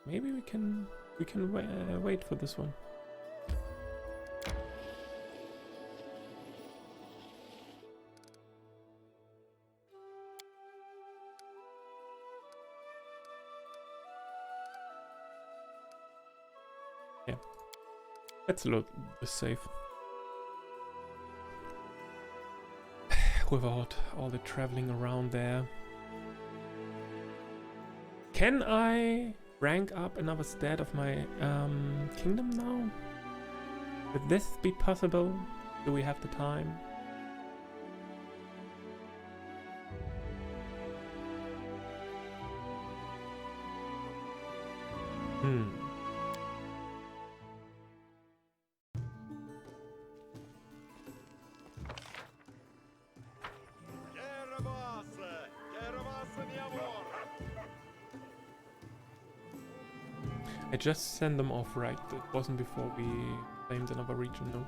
maybe we can wait for this one. Yeah, let's load this safe without all the traveling around there. Can I rank up another stat of my kingdom now? Would this be possible? Do we have the time? I just sent them off, right? It wasn't before we claimed another region, no.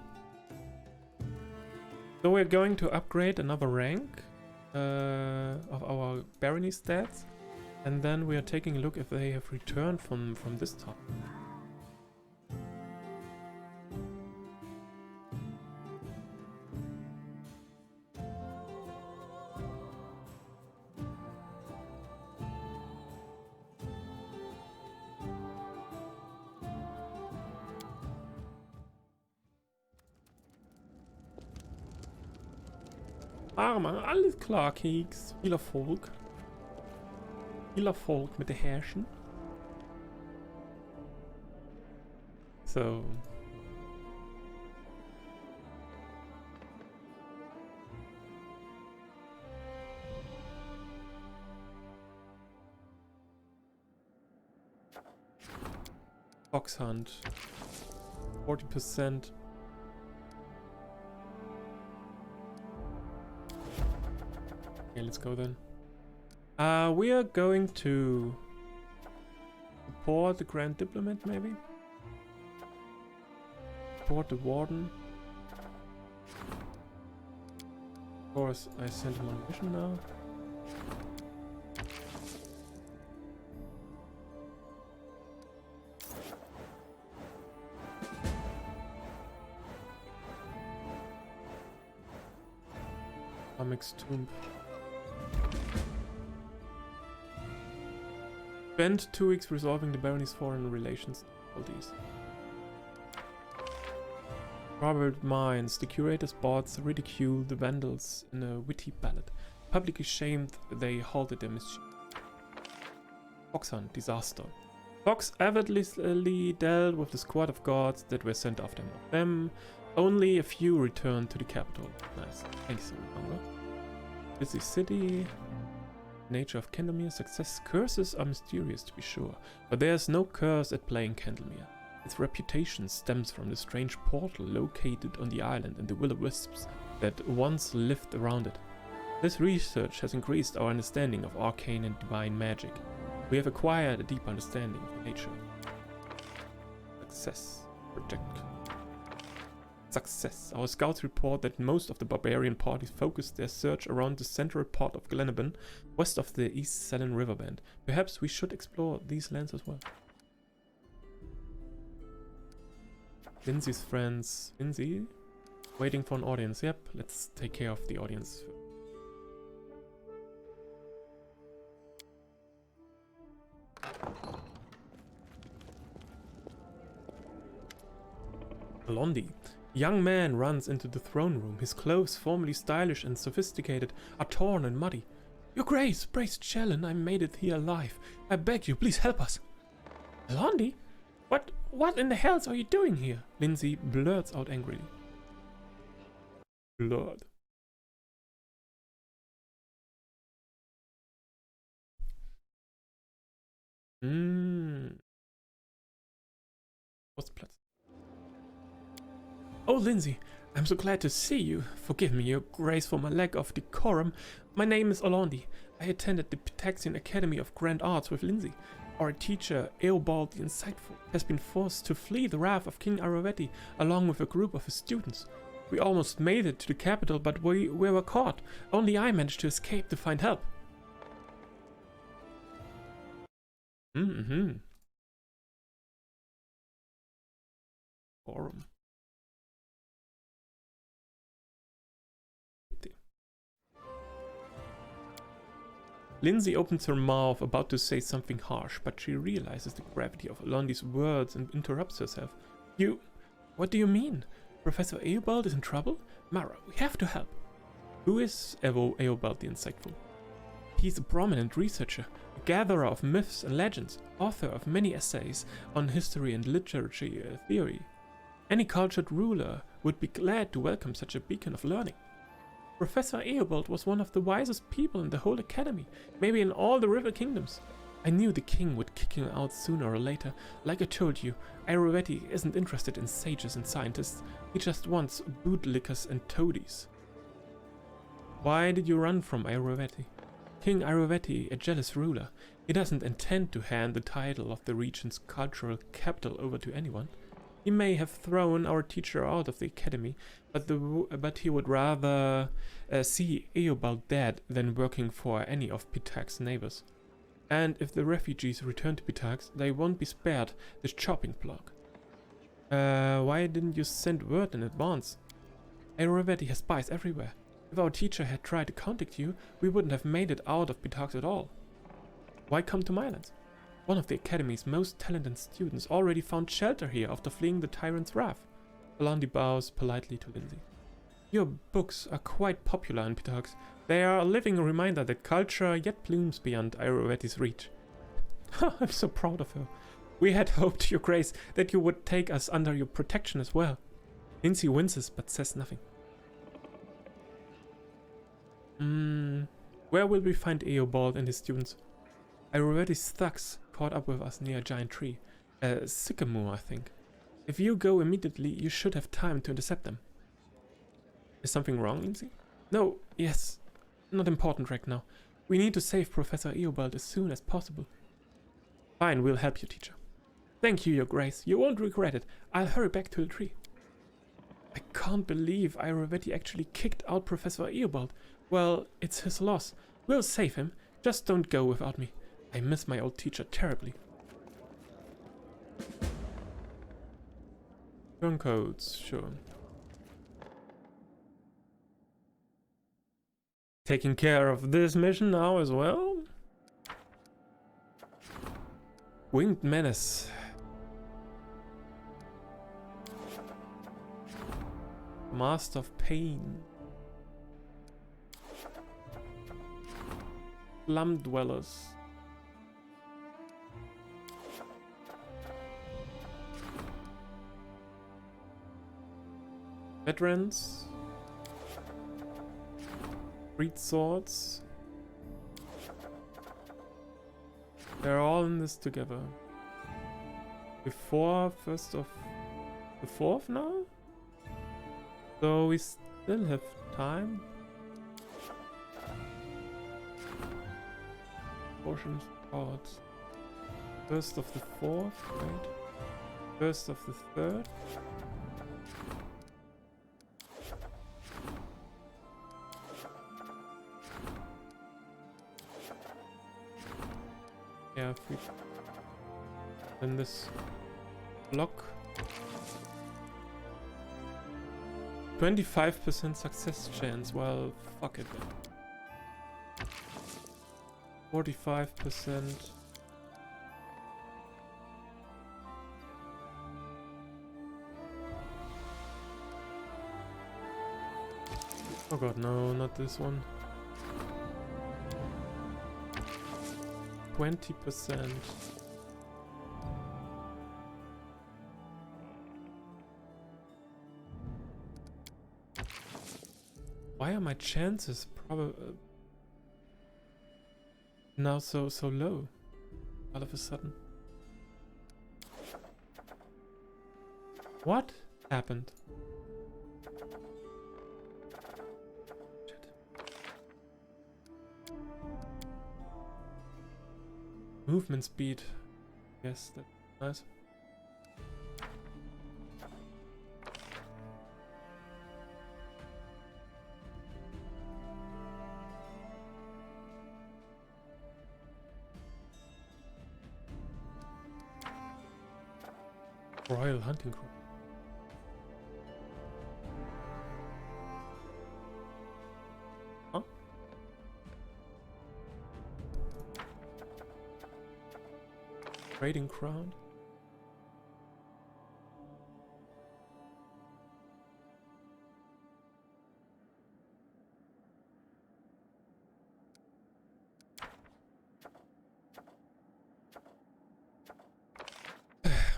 So we're going to upgrade another rank of our barony stats, and then we are taking a look if they have returned from this time. Armer, alles klar, Keks. Viel Erfolg. Viel Erfolg mit der Herrschen. So. Fox Hunt. 40%. Okay, let's go then. We are going to support the Grand Diplomat, maybe? Support the Warden. Of course, I sent him on a mission now. Amix Tomb. Spent 2 weeks resolving the barony's foreign relations difficulties. Troubled minds, the curator's boards ridicule the Vandals in a witty ballad. Publicly shamed, they halted their mischief. Fox Hunt, disaster. Fox avidly dealt with the squad of guards that were sent after him. Of them, only a few returned to the capital. Nice. Thanks, Hunger. Busy city. Nature of Candlemere. Success. Curses are mysterious, to be sure, but there is no curse at playing Candlemere. Its reputation stems from the strange portal located on the island and the will-o-wisps that once lived around it. This research has increased our understanding of arcane and divine magic. We have acquired a deep understanding of nature. Success. Project. Success. Our scouts report that most of the barbarian parties focused their search around the central part of Glenabon, west of the East Selen Riverbend. Perhaps we should explore these lands as well. Lindsay's friends. Lindsay? Waiting for an audience. Yep, let's take care of the audience. Blondie. Young man runs into the throne room. His clothes, formerly stylish and sophisticated, are torn and muddy. Your Grace, praised Shellen, I made it here alive. I beg you, please help us. Blondie? What in the hells are you doing here? Lindsay blurts out angrily. Blood. What's the plan? Oh, Lindsay, I'm so glad to see you. Forgive me, Your Grace, for my lack of decorum. My name is Orlandi. I attended the Pitaxian Academy of Grand Arts with Lindsay. Our teacher, Eobald the Insightful, has been forced to flee the wrath of King Aravetti along with a group of his students. We almost made it to the capital, but we were caught. Only I managed to escape to find help. forum. Lindsay opens her mouth, about to say something harsh, but she realizes the gravity of Alondi's words and interrupts herself. You... What do you mean? Professor Eobald is in trouble? Mara, we have to help. Who is Eobald the Insightful? He's a prominent researcher, a gatherer of myths and legends, author of many essays on history and literature theory. Any cultured ruler would be glad to welcome such a beacon of learning. Professor Eobald was one of the wisest people in the whole academy, maybe in all the River Kingdoms. I knew the king would kick him out sooner or later. Like I told you, Irovetti isn't interested in sages and scientists, he just wants bootlickers and toadies. Why did you run from Irovetti? King Irovetti, a jealous ruler, he doesn't intend to hand the title of the region's cultural capital over to anyone. He may have thrown our teacher out of the academy, but he would rather see Eobald dead than working for any of Pitak's neighbors. And if the refugees return to Pitax, they won't be spared the chopping block. Why didn't you send word in advance? Irovetti has spies everywhere. If our teacher had tried to contact you, we wouldn't have made it out of Pitax at all. Why come to Mylands? One of the Academy's most talented students already found shelter here after fleeing the tyrant's wrath. Alondi bows politely to Lindsay. Your books are quite popular in Pitax. They are a living reminder that culture yet blooms beyond Irovetti's reach. I'm so proud of her. We had hoped, Your Grace, that you would take us under your protection as well. Lindsay winces but says nothing. Where will we find Eobald and his students? Irovetti's thugs caught up with us near a giant tree. A sycamore, I think. If you go immediately, you should have time to intercept them. Is something wrong, Lindsay? No, yes. Not important right now. We need to save Professor Eobald as soon as possible. Fine, we'll help you, teacher. Thank you, Your Grace. You won't regret it. I'll hurry back to the tree. I can't believe Irovetti actually kicked out Professor Eobald. Well, it's his loss. We'll save him. Just don't go without me. I miss my old teacher terribly. Turn codes, sure. Taking care of this mission now as well. Winged Menace. Master of Pain. Slum Dwellers. Veterans. Breed Swords. They're all in this together. Before 1st of the 4th now? So we still have time. Portions cards. 1st of the 4th, right? 1st of the 3rd. Yeah, if we then this block 25% success chance. Well, fuck it then. 45%. Oh god, no, not this one. 20%. Why are my chances probably now so low all of a sudden? What happened? Shit. Movement speed. Yes, that's nice. Royal hunting crop. Trading Crown.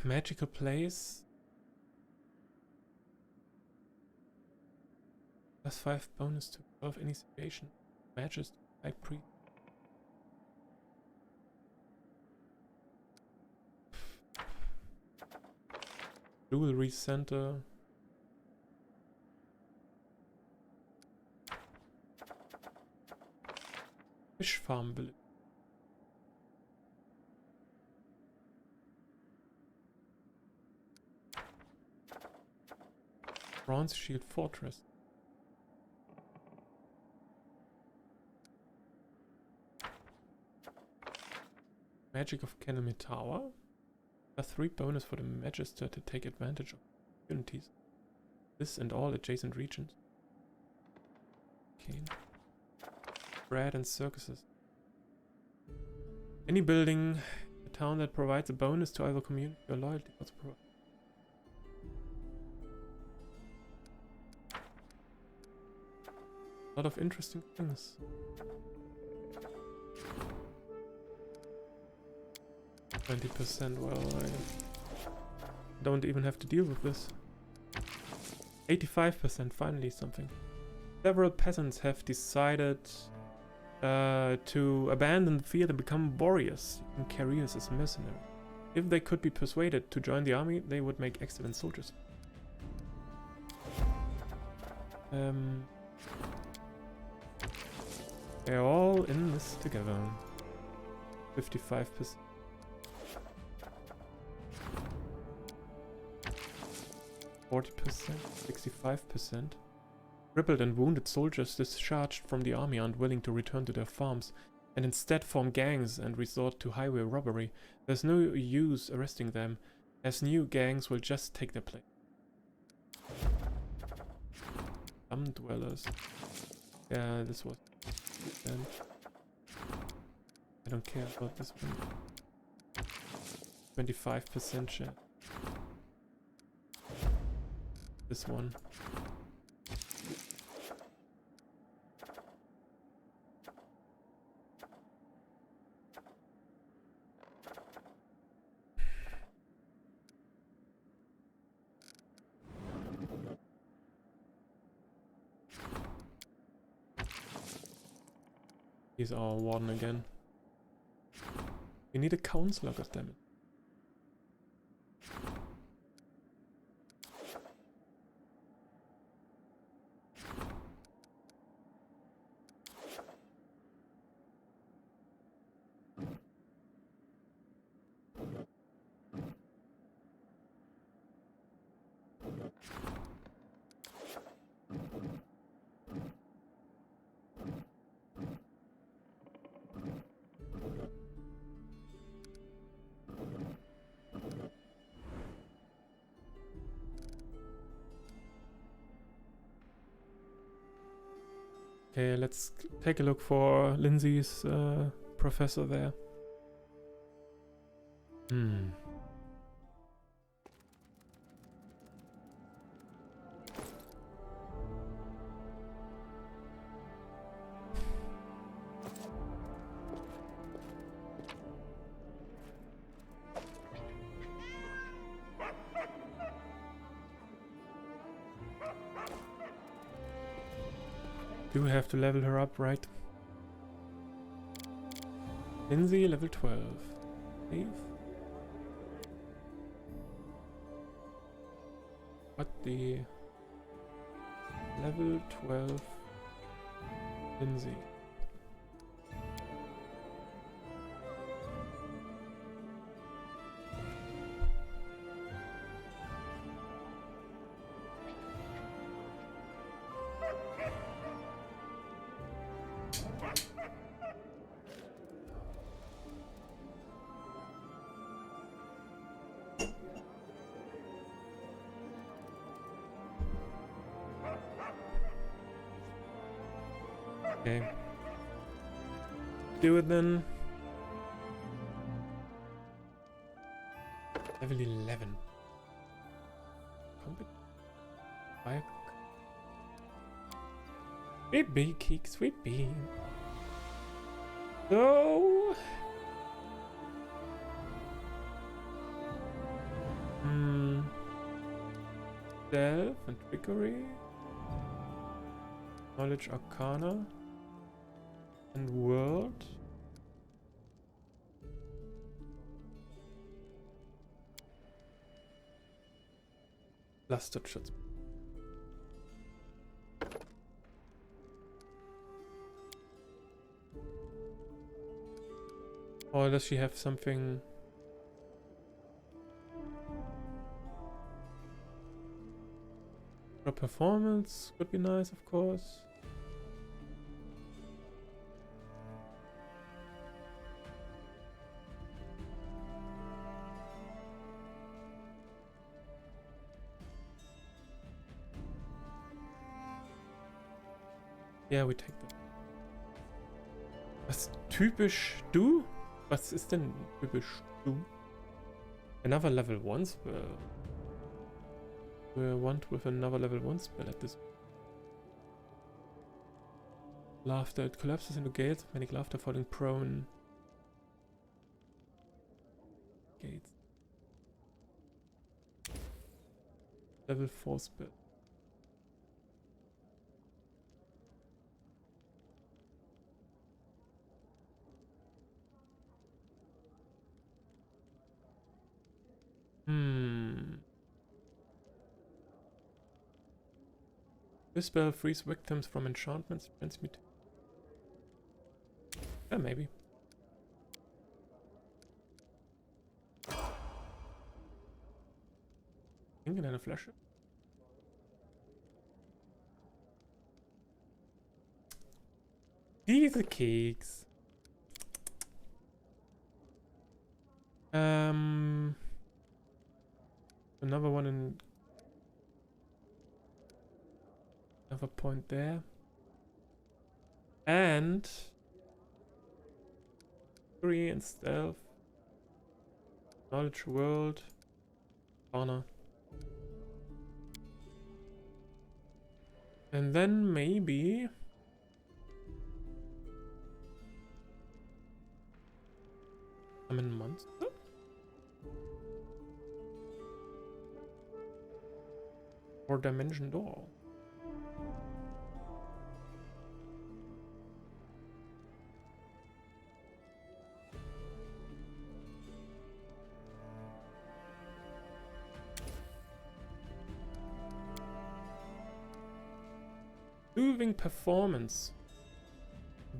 Magical place. +5 bonus to 12 initiation. Matches High Priest. Jewelry Center. Fish Farm Village. Bronze Shield Fortress. Magic of Kenelme Tower. +3 bonus for the Magister to take advantage of opportunities. This and all adjacent regions. Okay. Bread and circuses. Any building, a town that provides a bonus to either community or loyalty also provides. A lot of interesting things. %, well, I don't even have to deal with this. 85%, finally something. Several peasants have decided to abandon the field and become warriors in careers as mercenaries. If they could be persuaded to join the army, they would make excellent soldiers. They're all in this together. 55%. 40%, 65%. Crippled and wounded soldiers discharged from the army aren't willing to return to their farms and instead form gangs and resort to highway robbery. There's no use arresting them, as new gangs will just take their place. Some dwellers. Yeah, this was... I don't care about this one. 25% chance. This one. He's our warden again. We need a counselor, goddammit. Okay, let's take a look for Lindsay's professor there. Do have to level her up, right? Lindsay, level 12. Save. What the... Level 12 Lindsay. Okay. Do it then. Level 11. Combat. Fire. Sweet bee, kick, sweet bee. No! Stealth and trickery. Knowledge Arcana. And world. Blasted shots. Or does she have something? Her performance could be nice, of course. Ja, we take that. Was typisch du? Was ist denn typisch du? Another level 1 spell. We want with another level 1 spell at this. Laughter. It collapses into gales of manic laughter, falling prone. Gates. Level 4 spell. This spell frees victims from enchantments. Transmute. Yeah, maybe. Thinking in a flash. Diese Keks. Another one in another point there. And 3 in stealth. Knowledge world. Honor. And then maybe summon monster? Or dimension door. Moving performance.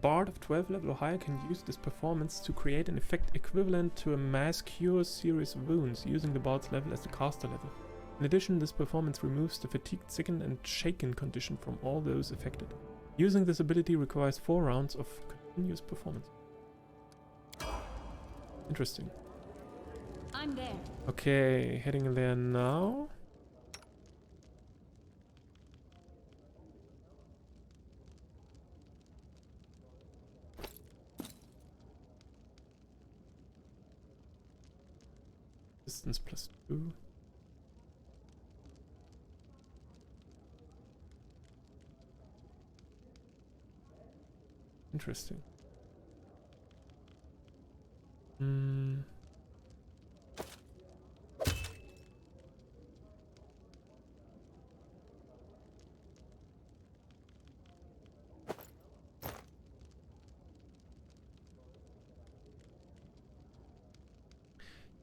Bard of 12 level or higher can use this performance to create an effect equivalent to a mass cure serious wounds, using the bard's level as the caster level. In addition, this performance removes the fatigued, sickened, and shaken condition from all those affected. Using this ability requires 4 rounds of continuous performance. Interesting. I'm there. Okay, heading there now. Distance +2. Interesting. Hmm.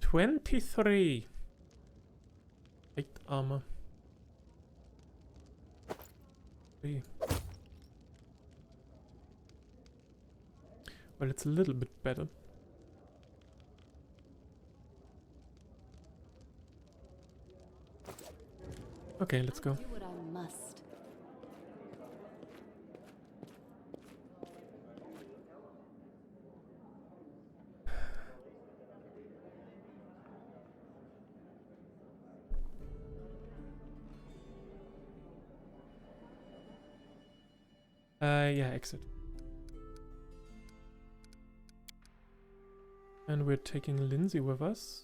$23. 8 armor. 3. Well, it's a little bit better. Okay, let's go. Do what I must. Yeah, exit. And we're taking Lindsay with us.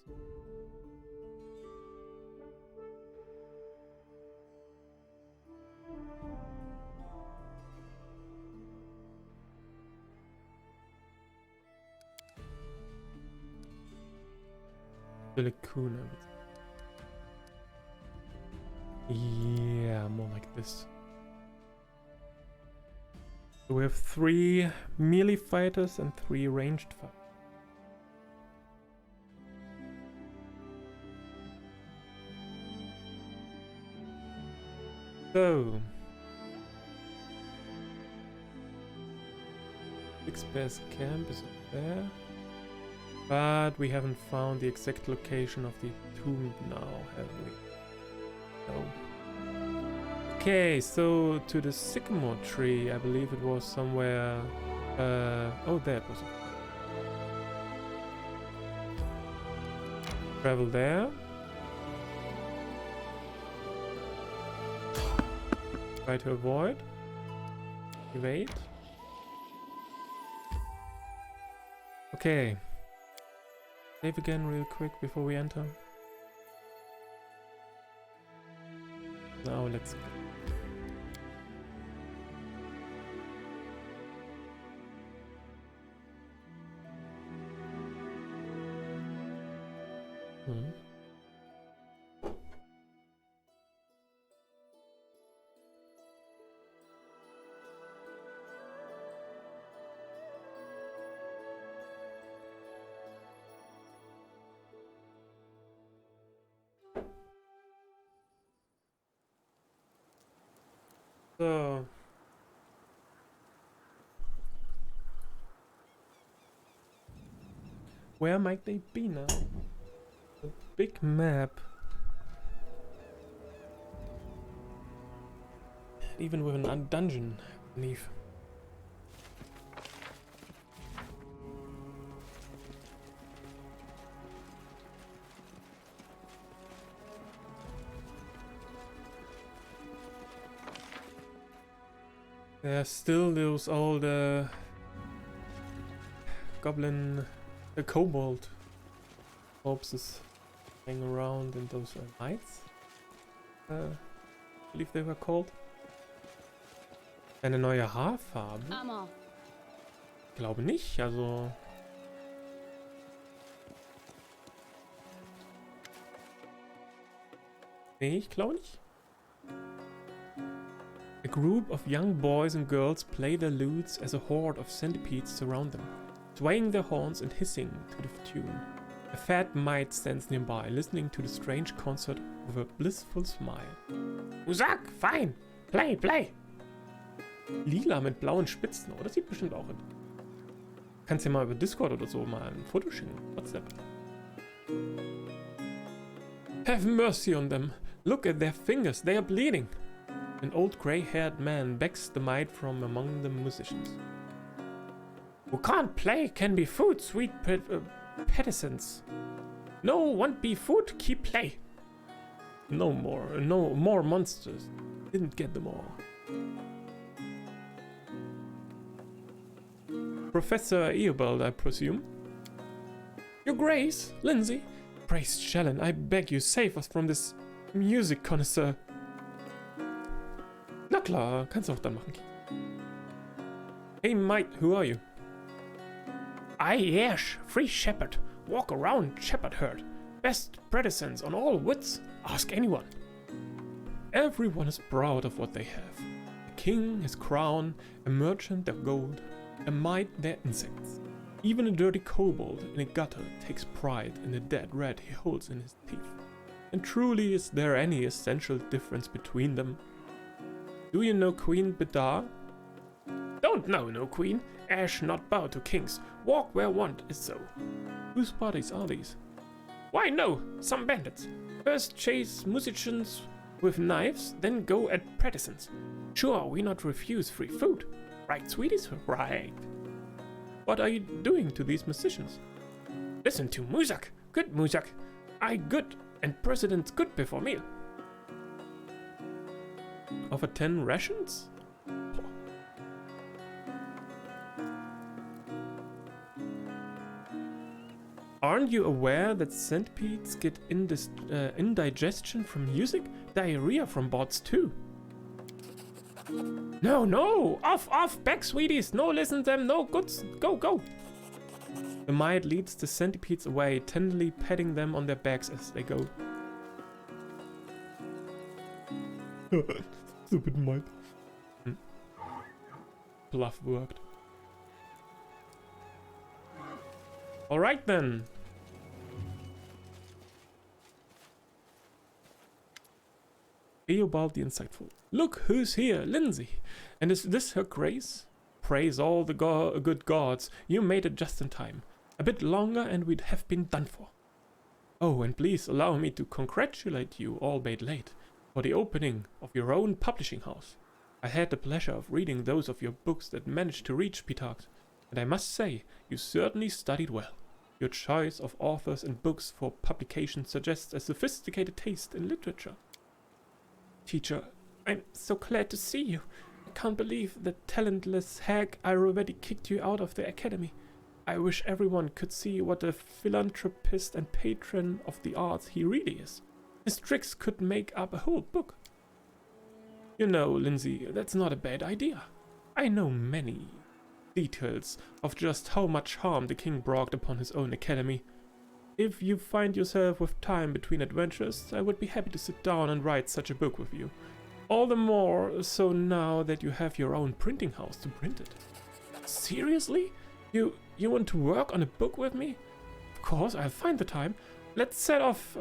Silicone, I would say. Yeah, more like this. So we have 3 melee fighters and 3 ranged fighters. So, 6 Bears camp is up there, but we haven't found the exact location of the tomb now, have we? No. Okay, so to the sycamore tree, I believe it was somewhere. Oh, there it was. Travel there. Try to avoid. Evade. Okay. Save again real quick before we enter. Now let's go. So, where might they be now? A big map. Even with a dungeon beneath. There's still those old goblin, kobold corpses hanging around in those knights. I believe they were called. Eine neue Haarfarbe? Glaube nicht, also. Nee, ich glaube nicht. A group of young boys and girls play their lutes as a horde of centipedes surround them, swaying their horns and hissing to the tune. A fat mite stands nearby, listening to the strange concert with a blissful smile. Musak, fein! Play, play! Lila mit blauen Spitzen, oh, das sieht bestimmt auch in. Kannst dir mal über Discord oder so mal ein Foto schicken, WhatsApp. Have mercy on them! Look at their fingers, they are bleeding! An old grey-haired man begs the mite from among the musicians. Who can't play can be food, sweet peasants. No, won't be food, keep play. No more monsters. Didn't get them all. Professor Eobald, I presume. Your Grace, Lindsay. Praise Shellen, I beg you, save us from this music connoisseur. Na klar, kannst du auch dann machen. Hey mate, who are you? I Yash, free shepherd. Walk around shepherd herd. Best predecessors on all woods. Ask anyone. Everyone is proud of what they have. A king, his crown, a merchant their gold, a mite their insects. Even a dirty kobold in a gutter takes pride in the dead rat he holds in his teeth. And truly, is there any essential difference between them? Do you know Queen Bedar? Don't know, no queen. Ash not bow to kings. Walk where want is so. Whose parties are these? Why no, some bandits. First chase musicians with knives, then go at predecessors. Sure, we not refuse free food. Right, sweeties? Right. What are you doing to these musicians? Listen to Musak. Good Musak. I good and president's good before meal. Offer 10 rations? Oh. Aren't you aware that centipedes get indigestion from music? Diarrhea from bots too. No, off, back, sweeties. No, listen to them, no, goods, go. The mite leads the centipedes away, tenderly patting them on their backs as they go. Stupid mite. Bluff worked. Alright then. Eobald the Insightful. Look who's here, Lindsay. And is this her grace? Praise all the good gods. You made it just in time. A bit longer and we'd have been done for. Oh, and please allow me to congratulate you, albeit late, for the opening of your own publishing house. I had the pleasure of reading those of your books that managed to reach Pitax, and I must say, you certainly studied well. Your choice of authors and books for publication suggests a sophisticated taste in literature. Teacher, I'm so glad to see you. I can't believe the talentless hag I already kicked you out of the academy. I wish everyone could see what a philanthropist and patron of the arts he really is. His tricks could make up a whole book. You know, Lindsay, that's not a bad idea. I know many details of just how much harm the king brought upon his own academy. If you find yourself with time between adventures, I would be happy to sit down and write such a book with you. All the more so now that you have your own printing house to print it. Seriously? You want to work on a book with me? Of course, I'll find the time. Let's set off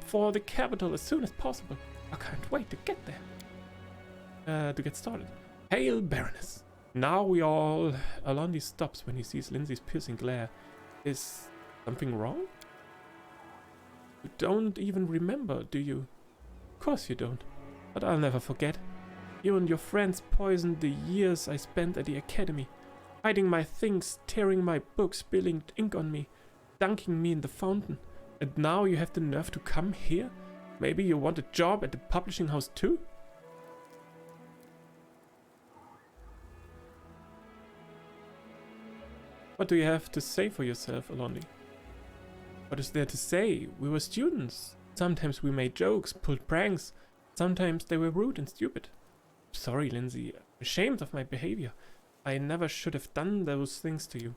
for the capital as soon as possible. I can't wait to get there. To get started. Hail, Baroness. Now we all... Alandi stops when he sees Lindsay's piercing glare. Is something wrong? You don't even remember, do you? Of course you don't. But I'll never forget. You and your friends poisoned the years I spent at the academy. Hiding my things, tearing my books, spilling ink on me, dunking me in the fountain. And now you have the nerve to come here? Maybe you want a job at the publishing house too? What do you have to say for yourself, Alandi? What is there to say? We were students. Sometimes we made jokes, pulled pranks. Sometimes they were rude and stupid. Sorry, Lindsay. I'm ashamed of my behavior. I never should have done those things to you.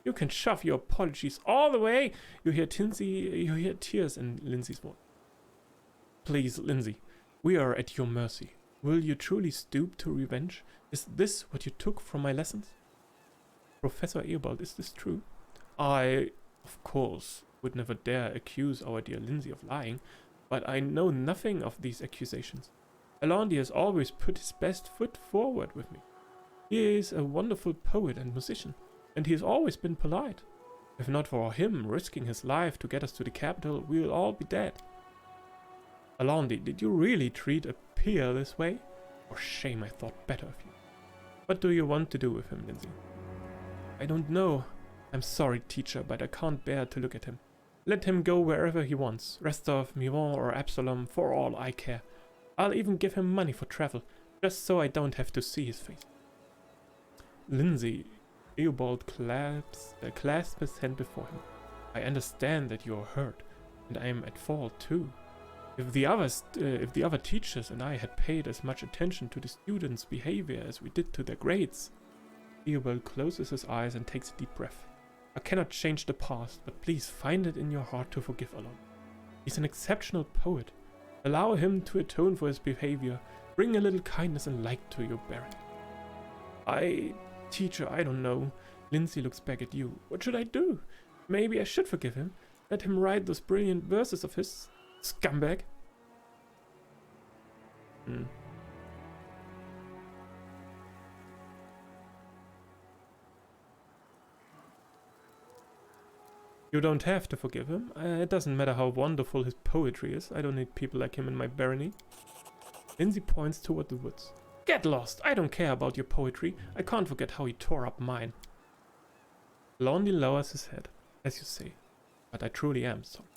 You can shove your apologies all the way. You hear tears in Lindsay's voice. Please, Lindsay, we are at your mercy. Will you truly stoop to revenge? Is this what you took from my lessons? Professor Eobald, is this true? I, of course, would never dare accuse our dear Lindsay of lying, but I know nothing of these accusations. Alandi has always put his best foot forward with me. He is a wonderful poet and musician, and he has always been polite. If not for him risking his life to get us to the capital, we'll all be dead. Alandi, did you really treat a peer this way? For shame, I thought better of you. What do you want to do with him, Lindsay? I don't know. I'm sorry, teacher, but I can't bear to look at him. Let him go wherever he wants, Restov, Miron, or Absalom, for all I care. I'll even give him money for travel, just so I don't have to see his face. Lindsay, Eobald clasps his hand before him. I understand that you are hurt, and I am at fault too. If the other teachers and I had paid as much attention to the students' behavior as we did to their grades. Eobald closes his eyes and takes a deep breath. I cannot change the past, but please find it in your heart to forgive Alon. He's an exceptional poet. Allow him to atone for his behavior. Bring a little kindness and light to your Baron. Teacher, I don't know. Lindsay looks back at you. What should I do? Maybe I should forgive him. Let him write those brilliant verses of his. Scumbag. You don't have to forgive him. It doesn't matter how wonderful his poetry is. I don't need people like him in my barony. Lindsay points toward the woods. Get lost! I don't care about your poetry. I can't forget how he tore up mine. Lonely lowers his head, as you say. But I truly am sorry.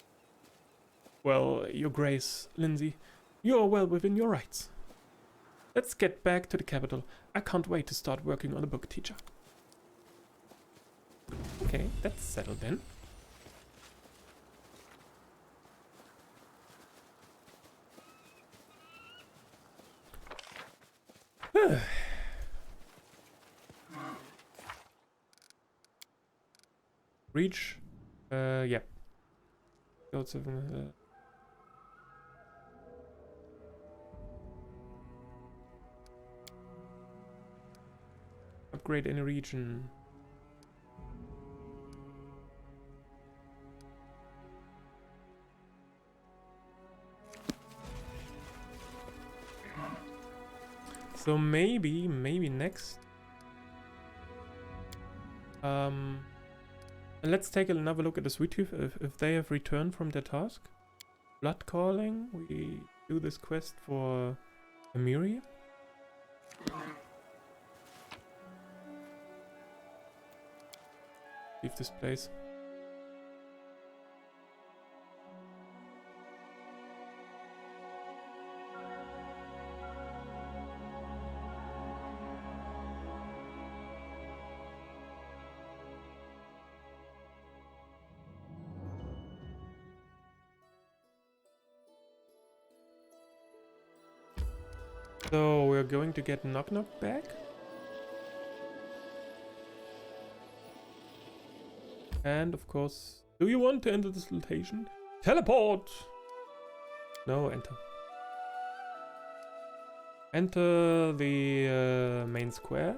Well, your grace, Lindsay, you are well within your rights. Let's get back to the capital. I can't wait to start working on a book, teacher. Okay, that's settled then. Reach. Yeah. Lots of, upgrade any region. So maybe next. Let's take another look at the Sweet Tooth if they have returned from their task. Blood calling. We do this quest for Amiri. Leave this place. So we're going to get Knock Knock back. And of course, do you want to enter this location? Teleport! No, enter. Enter the main square.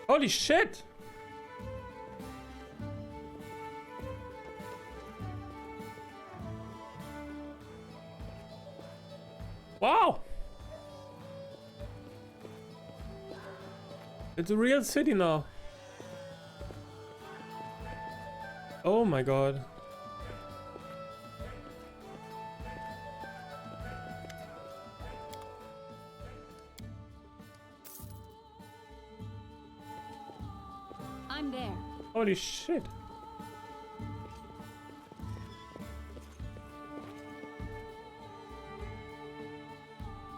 Holy shit! Wow! It's a real city now. Oh my god. I'm there. Holy shit.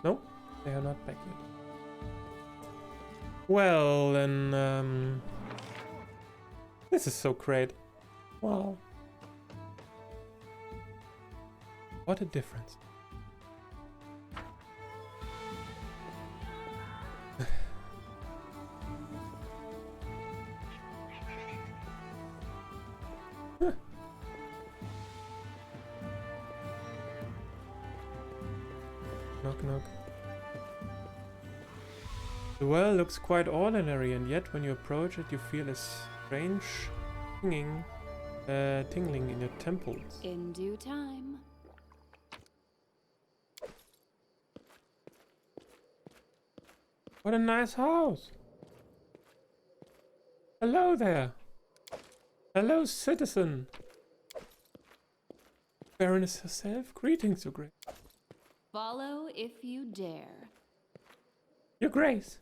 No, they are not back yet. Well, then, this is so great. Wow. What a difference. Knock knock. The well looks quite ordinary, and yet when you approach it you feel a strange tingling in your temples. In due time. What a nice house! Hello there! Hello, citizen! Baroness herself, greetings, Your Grace. Follow if you dare. Your Grace!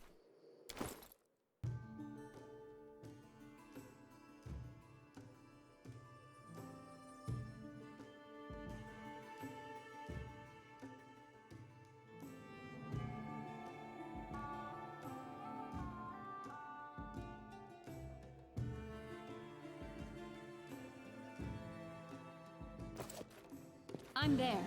I'm there.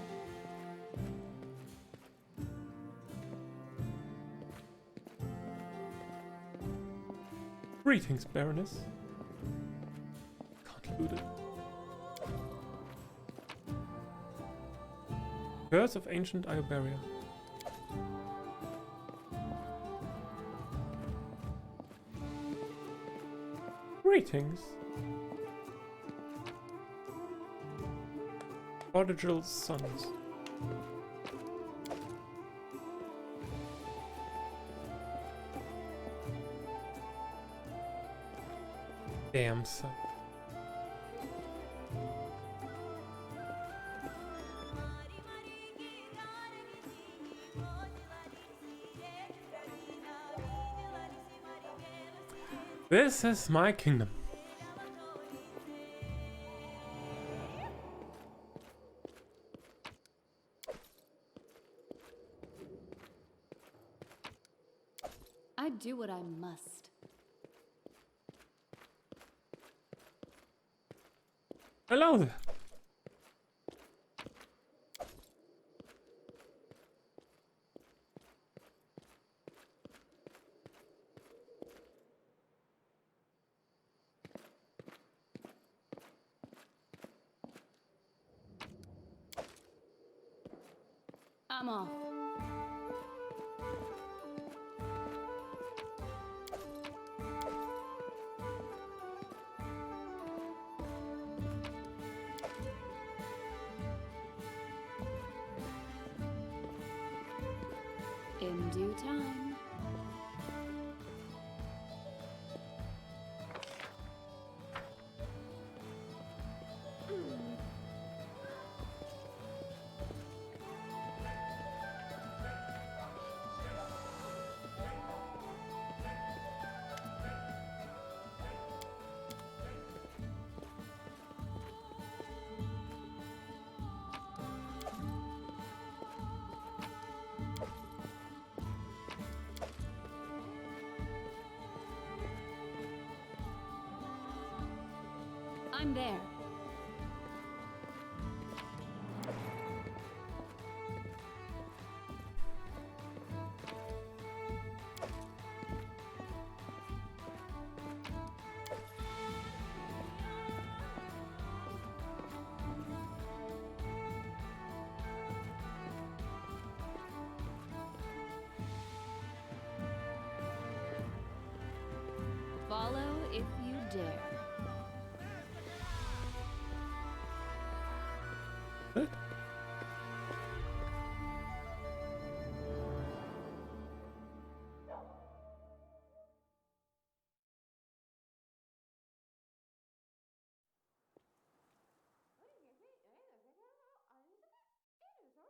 Greetings, Baroness. Can't loot it. Curse of Ancient Iobaria. Greetings. Prodigal sons. Damn son. This is my kingdom. Hello there. I'm off. In due time. I'm there. Follow if you dare. What?